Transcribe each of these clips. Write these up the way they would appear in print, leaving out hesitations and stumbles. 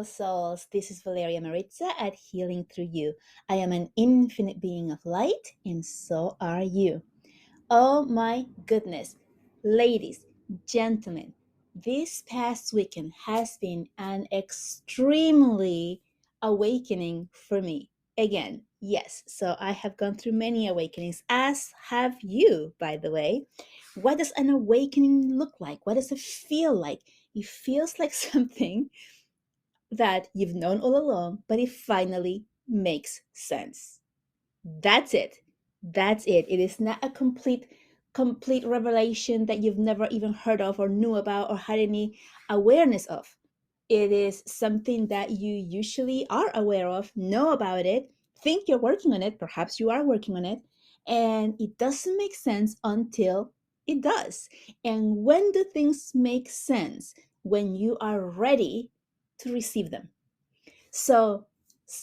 beautiful souls. This is Valeria Maritza at Healing Through You. I am an infinite being of light, and so are you. Oh my goodness. Ladies, gentlemen, this past weekend has been an extremely awakening for me. Again, yes, so I have gone through many awakenings, as have you, by the way. What does an awakening look like? What does it feel like? It feels like something that you've known all along, but it finally makes sense. That's it. That's it. It is not a complete revelation that you've never even heard of or knew about or had any awareness of. It is something that you usually are aware of, know about it, think you're working on it, perhaps you are working on it, and it doesn't make sense until it does. And when do things make sense? When you are ready to receive them. So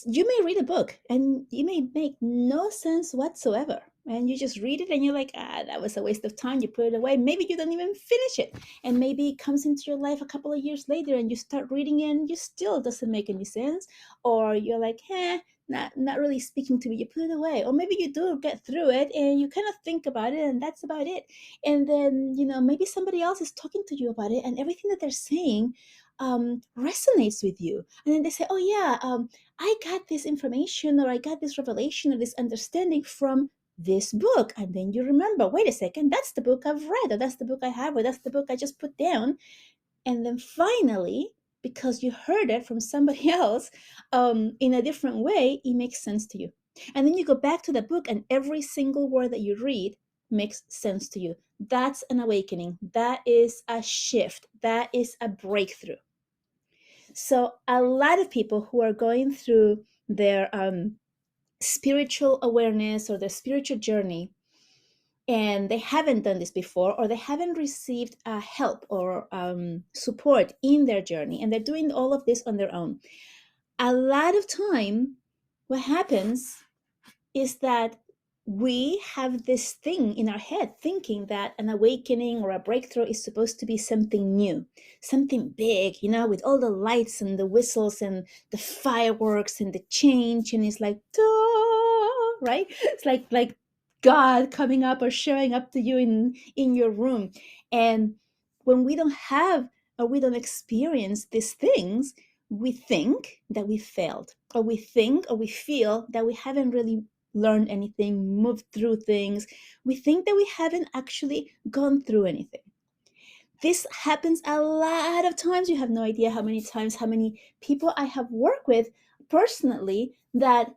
you may read a book and it may make no sense whatsoever. And you just read it and you're like, that was a waste of time. You put it away. Maybe you don't even finish it. And maybe it comes into your life a couple of years later and you start reading it and you still doesn't make any sense. Or you're like, not really speaking to me. You put it away. Or maybe you do get through it and you kind of think about it and that's about it. And then, maybe somebody else is talking to you about it and everything that they're saying resonates with you. And then they say, oh yeah, I got this information or I got this revelation or this understanding from this book. And then you remember, wait a second, that's the book I've read, or that's the book I have, or that's the book I just put down. And then finally, because you heard it from somebody else in a different way, it makes sense to you. And then you go back to the book and every single word that you read makes sense to you. That's an awakening. That is a shift. That is a breakthrough. So a lot of people who are going through their spiritual awareness or their spiritual journey, and they haven't done this before, or they haven't received help or support in their journey, and they're doing all of this on their own. A lot of time, what happens is that we have this thing in our head thinking that an awakening or a breakthrough is supposed to be something new, something big, with all the lights and the whistles and the fireworks and the change. And it's like, duh, right? It's like God coming up or showing up to you in your room. And when we don't have or we don't experience these things, we think that we failed, or we think or we feel that we haven't really learned anything, moved through things. We think that we haven't actually gone through anything. This happens a lot of times. You have no idea how many times, how many people I have worked with personally that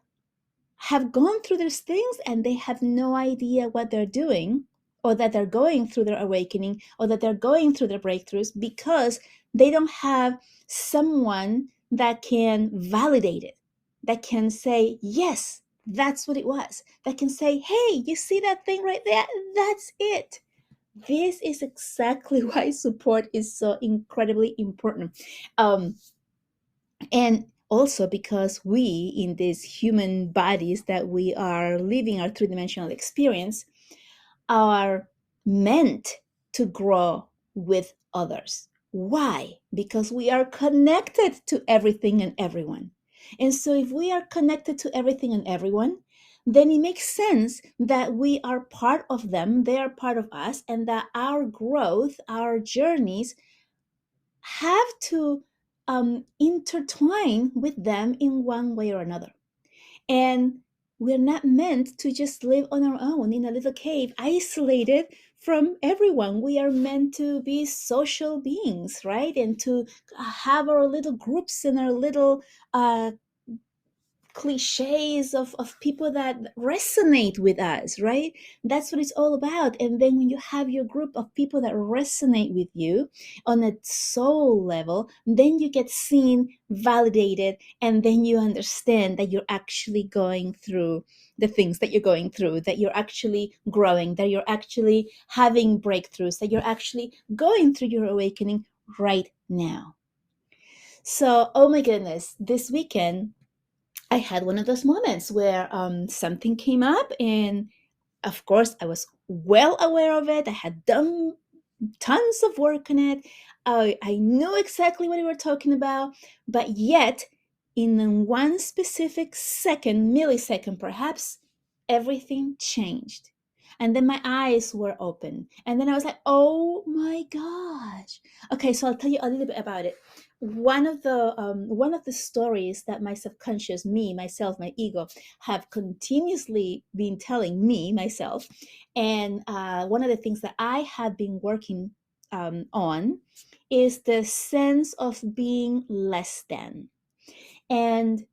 have gone through these things and they have no idea what they're doing, or that they're going through their awakening, or that they're going through their breakthroughs, because they don't have someone that can validate it, that can say, yes, that's what it was, that can say, hey, you see that thing right there? That's it. This is exactly why support is so incredibly important. And also because we, in these human bodies that we are living our three-dimensional experience, are meant to grow with others. Why? Because we are connected to everything and everyone. And so if we are connected to everything and everyone, then it makes sense that we are part of them, they are part of us, and that our growth, our journeys have to intertwine with them in one way or another. And we're not meant to just live on our own in a little cave, isolated from everyone. We are meant to be social beings, right? And to have our little groups and our little cliches of people that resonate with us, right? That's what it's all about. And then when you have your group of people that resonate with you on a soul level, then you get seen, validated, and then you understand that you're actually going through the things that you're going through, that you're actually growing, that you're actually having breakthroughs, that you're actually going through your awakening right now. So, oh my goodness, this weekend I had one of those moments where something came up, and of course, I was well aware of it. I had done tons of work on it. I knew exactly what we were talking about, but yet, in one specific second, millisecond perhaps, everything changed. And then my eyes were open. And then I was like, oh my gosh. Okay, so I'll tell you a little bit about it. One of the stories that my subconscious, me, myself, my ego, have continuously been telling me, myself, and one of the things that I have been working on is the sense of being less than. And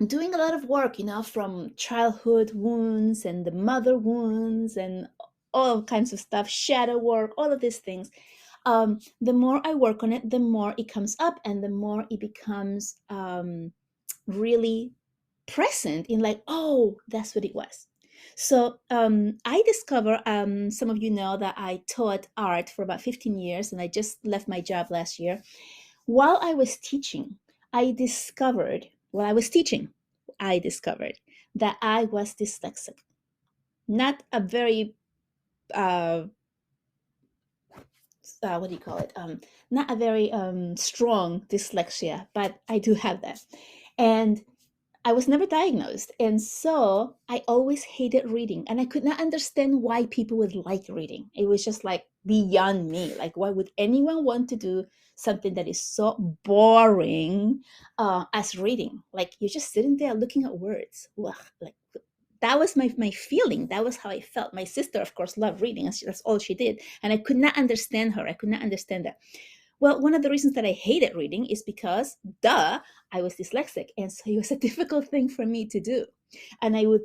doing a lot of work, from childhood wounds and the mother wounds and all kinds of stuff, shadow work, all of these things. The more I work on it, the more it comes up and the more it becomes really present in, like, oh, that's what it was. So I discover, some of you know that I taught art for about 15 years and I just left my job last year. While I was teaching, while I was teaching, I discovered that I was dyslexic. Not a very, uh, what do you call it? Not a very strong dyslexia, but I do have that. And I was never diagnosed. And so I always hated reading. And I could not understand why people would like reading. It was just like beyond me. Like, why would anyone want to do something that is so boring as reading? Like, you're just sitting there looking at words. Ugh, like, that was my feeling. That was how I felt. My sister, of course, loved reading. And that's all she did. And I could not understand her. I could not understand that. Well, one of the reasons that I hated reading is because, duh, I was dyslexic. And so it was a difficult thing for me to do. And I would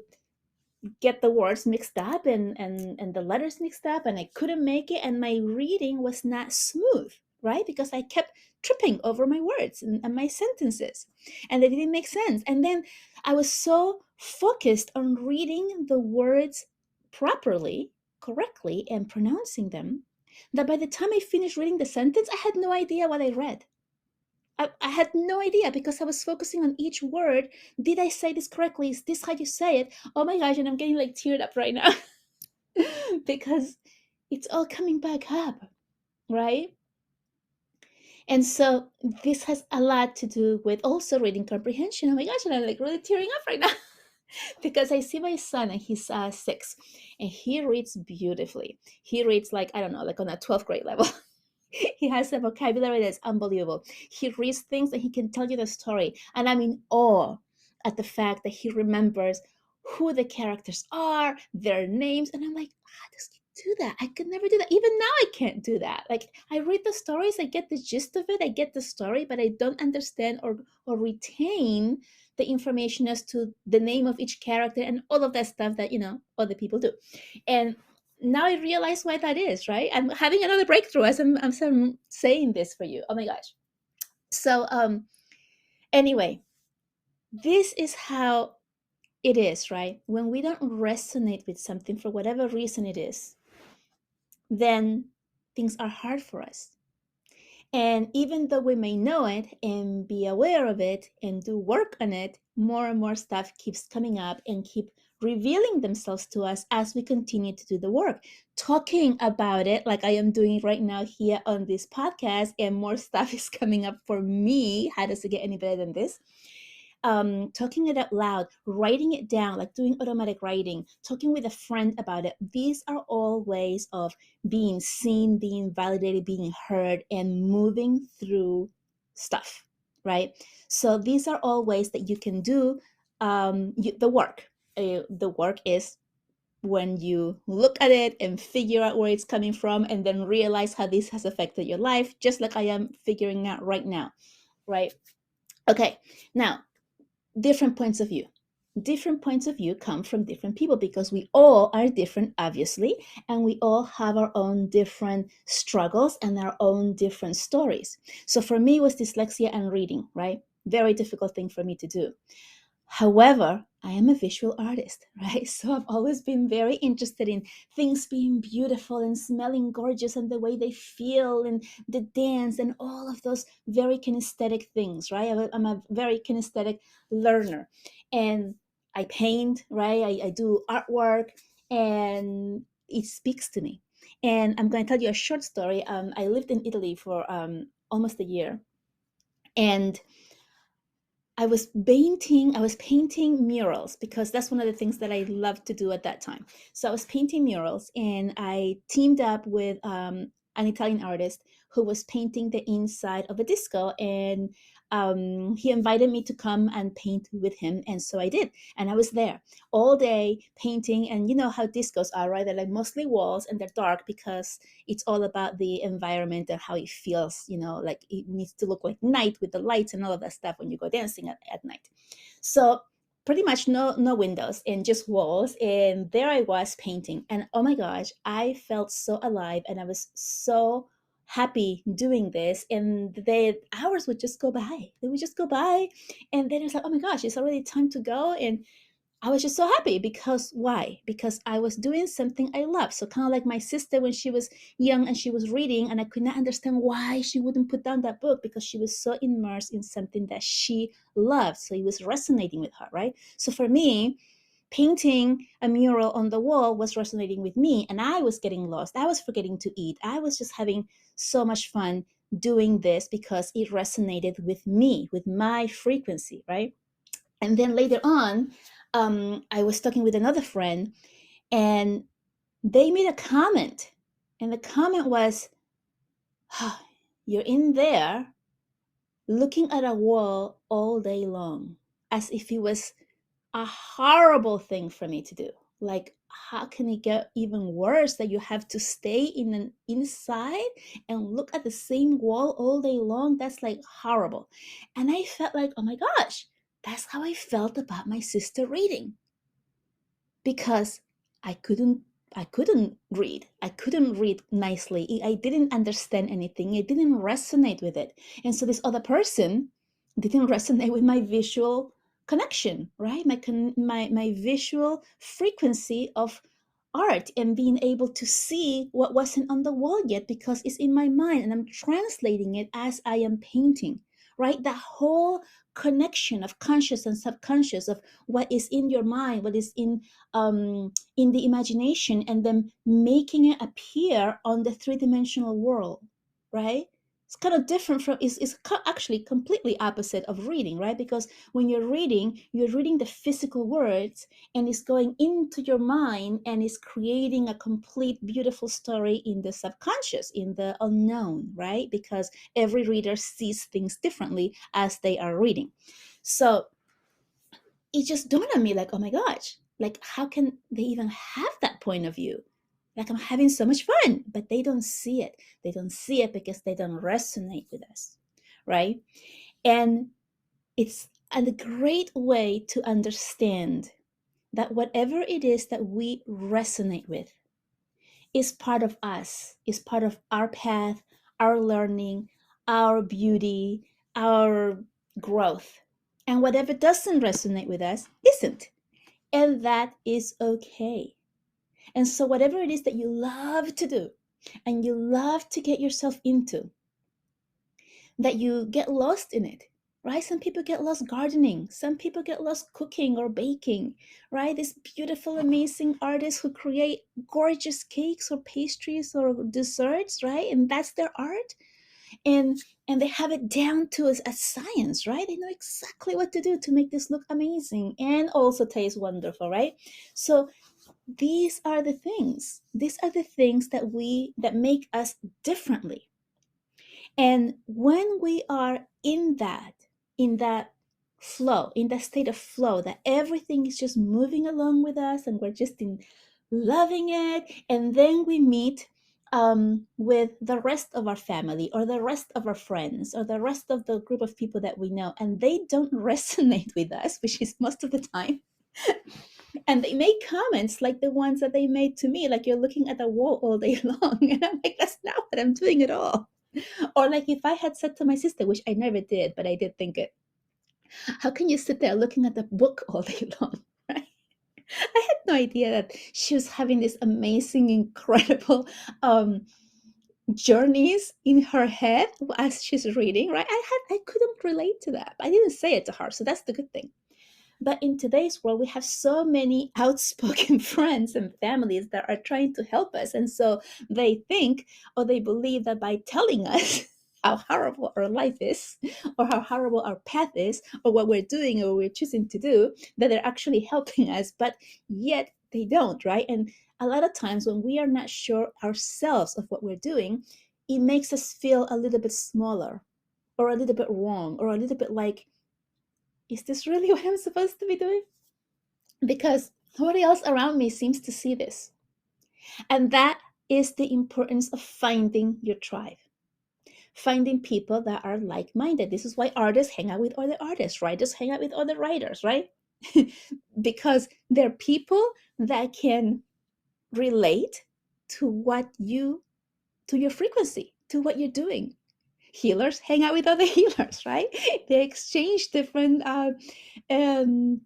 get the words mixed up and the letters mixed up, and I couldn't make it. And my reading was not smooth, right? Because I kept tripping over my words and my sentences, and they didn't make sense. And then I was so focused on reading the words properly, correctly, and pronouncing them that by the time I finished reading the sentence, I had no idea what I read. I had no idea because I was focusing on each word. Did I say this correctly? Is this how you say it? Oh my gosh, and I'm getting like teared up right now because it's all coming back up, right? And so this has a lot to do with also reading comprehension. Oh my gosh, and I'm like really tearing up right now because I see my son, and he's 6, and he reads beautifully. He reads like, I don't know, like on a 12th grade level. He has a vocabulary that's unbelievable. He reads things and he can tell you the story. And I'm in awe at the fact that he remembers who the characters are, their names. And I'm like, how does he do that? I could never do that. Even now, I can't do that. Like, I read the stories, I get the gist of it, I get the story, but I don't understand or retain the information as to the name of each character and all of that stuff that, other people do. And now I realize why that is, right? I'm having another breakthrough as I'm saying this for you. Oh my gosh. So anyway, this is how it is, right? When we don't resonate with something for whatever reason it is, then things are hard for us. And even though we may know it and be aware of it and do work on it, more and more stuff keeps coming up and keep revealing themselves to us as we continue to do the work. Talking about it like I am doing right now here on this podcast, and more stuff is coming up for me. How does it get any better than this? Talking it out loud, writing it down, like doing automatic writing, talking with a friend about it. These are all ways of being seen, being validated, being heard, and moving through stuff, right? So these are all ways that you can do the work. The work is when you look at it and figure out where it's coming from, and then realize how this has affected your life, just like I am figuring out right now, right? Okay, now, different points of view. Different points of view come from different people because we all are different, obviously, and we all have our own different struggles and our own different stories. So for me, it was dyslexia and reading, right? Very difficult thing for me to do. However, I am a visual artist, right? So I've always been very interested in things being beautiful and smelling gorgeous and the way they feel and the dance and all of those very kinesthetic things, right? I'm a very kinesthetic learner. And I paint, right? I do artwork, and it speaks to me. And I'm going to tell you a short story. I lived in Italy for almost a year, and I was painting murals because that's one of the things that I loved to do at that time. So I was painting murals, and I teamed up with an Italian artist who was painting the inside of a disco, and he invited me to come and paint with him, and so I did. And I was there all day painting, and you know how discos are, right? They're like mostly walls, and they're dark because it's all about the environment and how it feels, you know, like it needs to look like night with the lights and all of that stuff when you go dancing at night. So pretty much no windows and just walls, and there I was painting, and oh my gosh, I felt so alive, and I was so happy doing this, and the hours would just go by. They would just go by, and then it's like, oh my gosh, it's already time to go. And I was just so happy because why? Because I was doing something I love. So kind of like my sister when she was young and she was reading, and I could not understand why she wouldn't put down that book because she was so immersed in something that she loved. So it was resonating with her, right? So for me, painting a mural on the wall was resonating with me, and I was getting lost. I was forgetting to eat. I was just having so much fun doing this because it resonated with me, with my frequency, right? And then later on, I was talking with another friend, and they made a comment. And the comment was, "Ah, you're in there looking at a wall all day long," as if it was a horrible thing for me to do. Like, how can it get even worse that you have to stay in an inside and look at the same wall all day long? That's like horrible. And I felt like, oh my gosh, that's how I felt about my sister reading, because I couldn't I couldn't read. I couldn't read nicely. I didn't understand anything. It didn't resonate with it. And so this other person didn't resonate with my visual connection, right? My visual frequency of art and being able to see what wasn't on the wall yet because it's in my mind and I'm translating it as I am painting, right? That whole connection of conscious and subconscious of what is in your mind, what is in the imagination, and then making it appear on the three-dimensional world, right? It's kind of different from actually completely opposite of reading, right? Because when you're reading the physical words, and it's going into your mind and is creating a complete beautiful story in the subconscious, in the unknown, right? Because every reader sees things differently as they are reading. So it just dawned on me like, oh my gosh, like how can they even have that point of view? Like I'm having so much fun, but they don't see it. They don't see it because they don't resonate with us, right? And it's a great way to understand that whatever it is that we resonate with is part of us, is part of our path, our learning, our beauty, our growth. And whatever doesn't resonate with us isn't. And that is okay. And so, whatever it is that you love to do and you love to get yourself into, that you get lost in it, right? Some people get lost gardening, some people get lost cooking or baking, right? These beautiful, amazing artists who create gorgeous cakes or pastries or desserts, right? And that's their art. And they have it down to a science, right? They know exactly what to do to make this look amazing and also taste wonderful, right? So these are the things. These are the things that make us differently. And when we are in that flow, in that state of flow, that everything is just moving along with us and we're just in loving it, and then we meet with the rest of our family or the rest of our friends or the rest of the group of people that we know, and they don't resonate with us, which is most of the time. And they make comments like the ones that they made to me, like you're looking at the wall all day long. And I'm like, that's not what I'm doing at all. Or like if I had said to my sister, which I never did, but I did think it, how can you sit there looking at the book all day long? Right? I had no idea that she was having this amazing, incredible journeys in her head as she's reading, right? I couldn't relate to that. I didn't say it to her, so that's the good thing. But in today's world, we have so many outspoken friends and families that are trying to help us. And so they think or they believe that by telling us how horrible our life is, or how horrible our path is, or what we're doing or we're choosing to do, that they're actually helping us. But yet they don't, right? And a lot of times when we are not sure ourselves of what we're doing, it makes us feel a little bit smaller or a little bit wrong or a little bit like, is this really what I'm supposed to be doing? Because nobody else around me seems to see this. And that is the importance of finding your tribe, finding people that are like minded. This is why artists hang out with other artists, writers hang out with other writers, right? Because they're people that can relate to to your frequency, to what you're doing. Healers hang out with other healers, right? They exchange different um,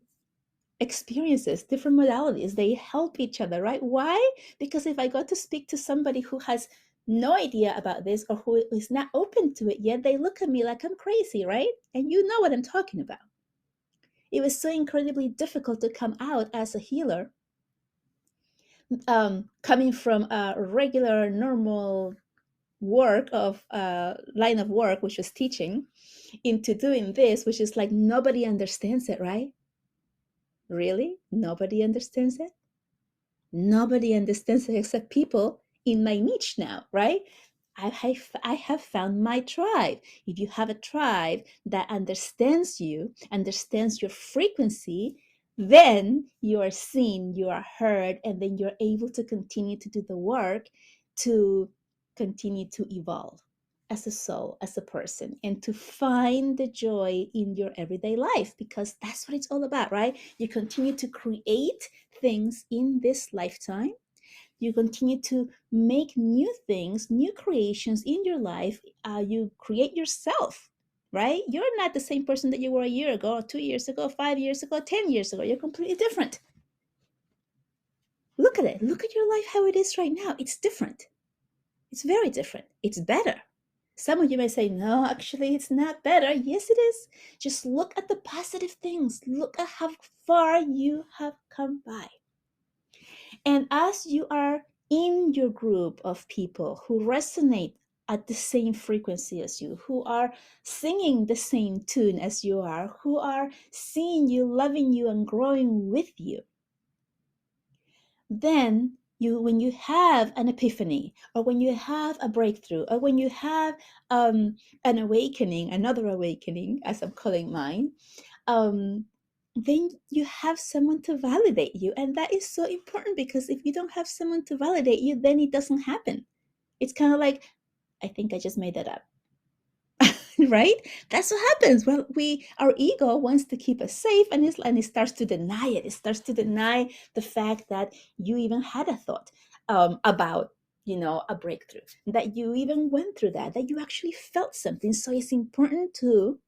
experiences, different modalities. They help each other, right? Why? Because if I go to speak to somebody who has no idea about this or who is not open to it yet, they look at me like I'm crazy, right? And you know what I'm talking about. It was so incredibly difficult to come out as a healer, coming from a regular, normal work of line of work, which was teaching, into doing this, which is like nobody understands it, right? Really? Nobody understands it? Nobody understands it except people in my niche now, right? I have found my tribe. If you have a tribe that understands your frequency, then you are seen, you are heard, and then you're able to continue to do the work to continue to evolve as a soul, as a person, and to find the joy in your everyday life, because that's what it's all about, right? You continue to create things in this lifetime. You continue to make new things, new creations in your life. You create yourself, right? You're not the same person that you were a year ago, or 2 years ago, 5 years ago, 10 years ago. You're completely different. Look at it. Look at your life, how it is right now. It's different. It's very different. It's better. Some of you may say, no, actually, it's not better. Yes, it is. Just look at the positive things. Look at how far you have come by. And as you are in your group of people who resonate at the same frequency as you, who are singing the same tune as you are, who are seeing you, loving you, and growing with you, then when you have an epiphany, or when you have a breakthrough, or when you have an awakening, another awakening, as I'm calling mine, um, then you have someone to validate you. And that is so important, because if you don't have someone to validate you, then it doesn't happen. It's kind of like, I think I just made that up. Right? That's what happens. Well, our ego wants to keep us safe, and it starts to deny it. It starts to deny the fact that you even had a thought about a breakthrough, that you even went through that you actually felt something. So it's important to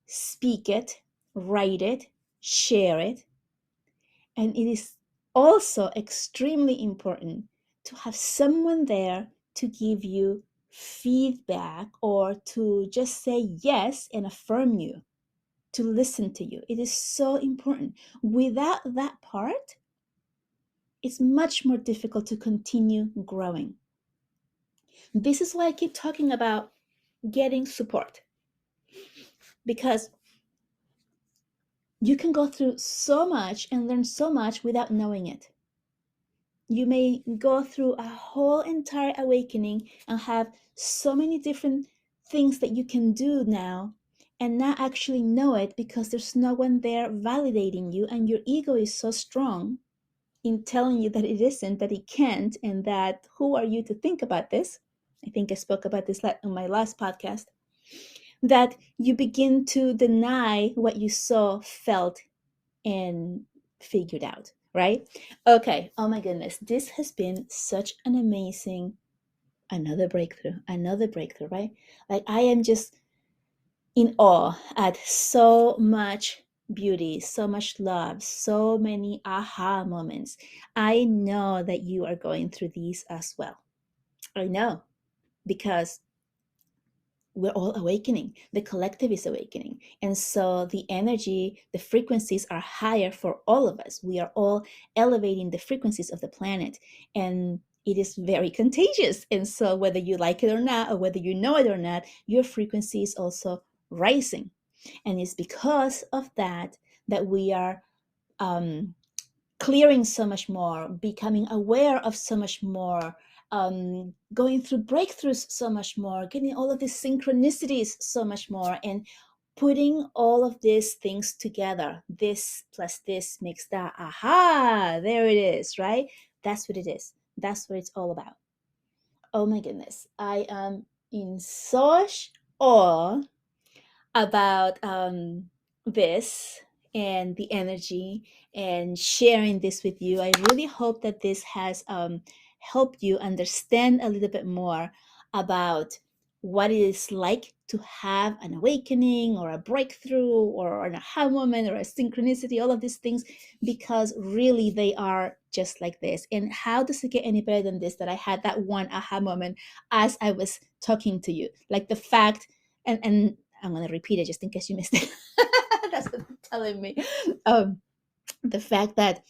speak it, write it, share it. And it is also extremely important to have someone there to give you feedback, or to just say yes and affirm you, to listen to you. It is so important. Without that part, it's much more difficult to continue growing. This is why I keep talking about getting support, because you can go through so much and learn so much without knowing it. You may go through a whole entire awakening and have so many different things that you can do now, and not actually know it, because there's no one there validating you, and your ego is so strong in telling you that it isn't, that it can't, and that who are you to think about this? I think I spoke about this on my last podcast, that you begin to deny what you saw, felt, and figured out, right? Okay. Oh my goodness. This has been such an amazing, another breakthrough, right? Like, I am just in awe at so much beauty, so much love, so many aha moments. I know that you are going through these as well. I know, because we're all awakening. The collective is awakening. And so the energy, the frequencies are higher for all of us. We are all elevating the frequencies of the planet. And it is very contagious. And so whether you like it or not, or whether you know it or not, your frequency is also rising. And it's because of that that we are clearing so much more, becoming aware of so much more, going through breakthroughs so much more, getting all of these synchronicities so much more, and putting all of these things together. This plus this makes that. Aha, there it is, right? That's what it is. That's what it's all about. Oh my goodness. I am in such awe about this and the energy and sharing this with you. I really hope that this has helped you understand a little bit more about what it is like to have an awakening or a breakthrough or an aha moment or a synchronicity, all of these things, because really they are just like this. And how does it get any better than this, that I had that one aha moment as I was talking to you? Like the fact, and I'm going to repeat it just in case you missed it. That's what they're telling me. Um, the fact that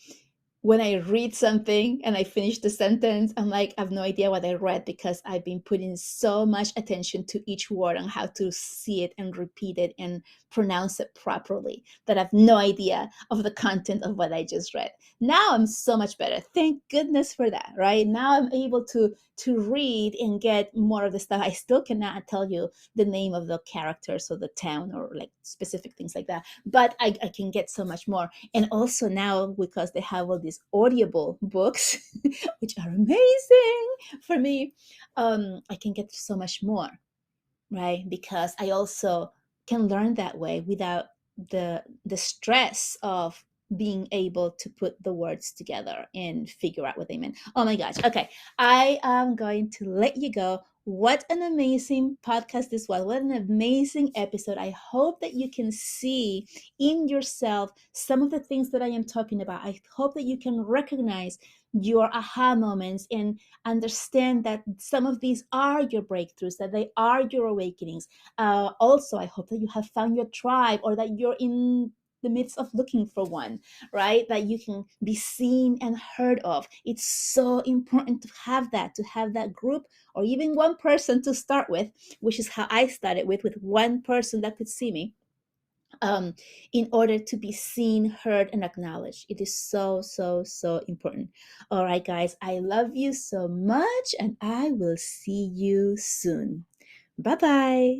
when I read something and I finish the sentence, I'm like, I have no idea what I read, because I've been putting so much attention to each word and how to see it and repeat it and pronounce it properly, that I have no idea of the content of what I just read. Now I'm so much better. Thank goodness for that, right? Now I'm able to read and get more of the stuff. I still cannot tell you the name of the characters or the town or like specific things like that, but I can get so much more. And also now, because they have all these audible books, which are amazing for me, I can get so much more, right? Because I also can learn that way without the stress of being able to put the words together and figure out what they meant. Oh my gosh. Okay. I am going to let you go. What an amazing podcast this was. What an amazing episode. I hope that you can see in yourself some of the things that I am talking about. I hope that you can recognize your aha moments and understand that some of these are your breakthroughs, that they are your awakenings. Also, I hope that you have found your tribe, or that you're in the midst of looking for one, right? That you can be seen and heard of. It's so important to have that group, or even one person to start with, which is how I started with one person that could see me, um, in order to be seen, heard, and acknowledged. It is so, so, so important. All right, guys, I love you so much, and I will see you soon. Bye bye.